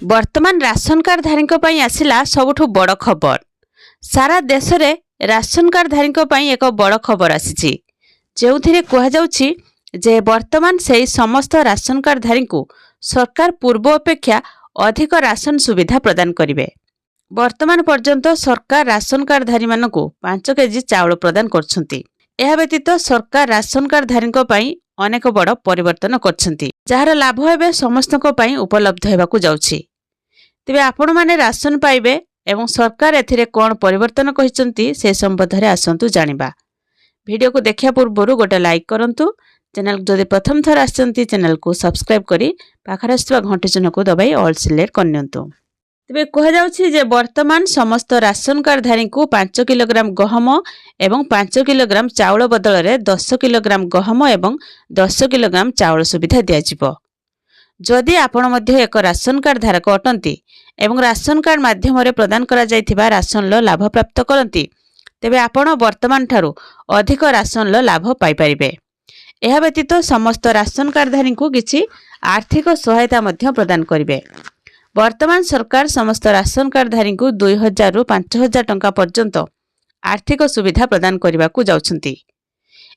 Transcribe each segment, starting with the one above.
वर्तमान ration card धारी आसला सबुठु बड़ खबर। सारा देश में राशन कार्ड धारी एक बड़ खबर आसी जो कहुच्छी जे वर्तमान से समस्त राशन कार्ड धारी को सरकार पूर्व अपेक्षा अधिक राशन सुविधा प्रदान करेंगे। वर्तमान पर्यंत सरकार राशन कार्ड धारी मानक 5 केजी चाउल प्रदान करछंती। यह व्यतीत सरकार राशन कार्ड धारी अनेक बड़ परिवर्तन करछंती, जार लाभ एवं समस्त उपलब्ध होगाकू जाउछि। तेबे आपण माने राशन पाइबे एवं सरकार एथिरे कोन परिवर्तन कहिसंती से संबंध रे आसंतु जानिबा। वीडियो को देखिया पूर्व गोटे लाइक करंतु। चैनल जदि प्रथम थर आसंती चैनल को सब्सक्राइब करी पाखरे आसुवा घंटी चिन्ह को दबाई ऑल सिलेक्ट करनियंतु। तेबे कह जाउछि जे वर्तमान समस्त राशन कार्ड धारी को 5 किलोग्राम गहम एवं 5 किलोग्राम चाउल बदल रे 10 किलोग्राम गहम एवं 10 किलोग्राम चाउल सुविधा दिया जिवो। जदि आपण मध्य एक राशन कार्ड धारक अटंती एवं राशन कार्ड माध्यम प्रदान करा जायथिबा राशन लो लाभ प्राप्त करंती तेबे आपण वर्तमान ठारू अधिक राशन लो लाभ पाई परिबे। एहा व्यतीत समस्त राशन कार्ड धारी को किछि आर्थिक सहायता मध्य प्रदान करिवे। वर्तमान सरकार समस्त राशन कार्ड धारी को 2000 रु 5000 टंका पर्यंत आर्थिक सुविधा प्रदान करने को जाउछंती।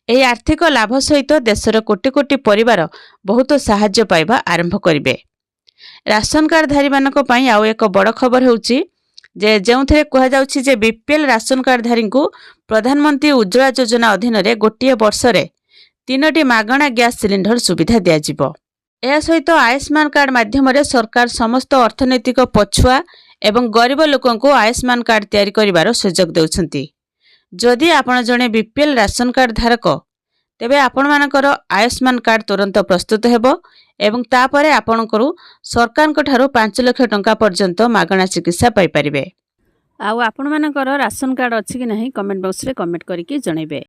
एही आर्थिक लाभ सहित देशर कोटी कोटी परिवार बहुत साहाय्य पाइबा आरंभ करिवे। राशन कार्ड धारी मानक पई आउ एक बड़ खबर होउची जे जेउथरे कहा जाउची जे बीपीएल राशन कार्ड धारी को प्रधानमंत्री उज्ज्वला योजना अधीन रे गोटिए वर्ष रे 3टी मागणा गैस सिलिंडर सुविधा दिया जिवो। एहा सहित आयुष्मान कार्ड माध्यम रे सरकार समस्त अर्थनैतिक पछुआ एवं गरीब लोकन को आयुष्मान कार्ड तैयारी करिवार सुযোଗ देउछंती। जदि आपण जणे बीपीएल राशन कार्ड धारक तेबे आपण मानकर आयुष्मान कार्ड तुरंत प्रस्तुत हेबो एवं तापरे आपणकरू सरकार ठारू 5 लाख टंका पर्यंत मागणा चिकित्सा पाई परिबे। आउ आपण मानकर राशन कार्ड अछि कि नहीं कमेंट बॉक्स रे कमेंट करिके जणैबे।